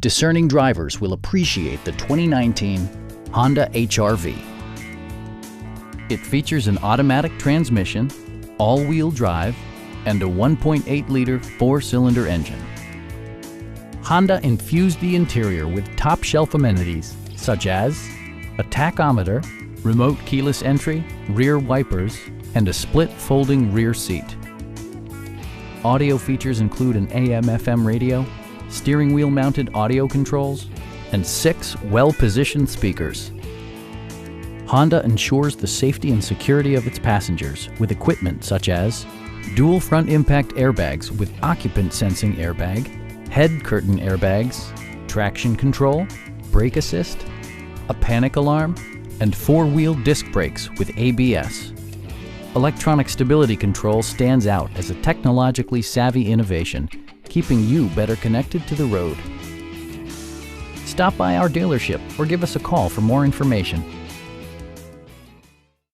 Discerning drivers will appreciate the 2019 Honda HR-V. It features an automatic transmission, all-wheel drive, and a 1.8-liter four-cylinder engine. Honda infused the interior with top-shelf amenities such as a tachometer, remote keyless entry, rear wipers, and a split folding rear seat. Audio features include an AM/FM radio, steering wheel mounted audio controls, and 6 well-positioned speakers. Honda ensures the safety and security of its passengers with equipment such as dual front impact airbags with occupant sensing airbag, head curtain airbags, traction control, brake assist, a panic alarm, and 4-wheel disc brakes with ABS. Electronic stability control stands out as a technologically savvy innovation, keeping you better connected to the road. Stop by our dealership or give us a call for more information.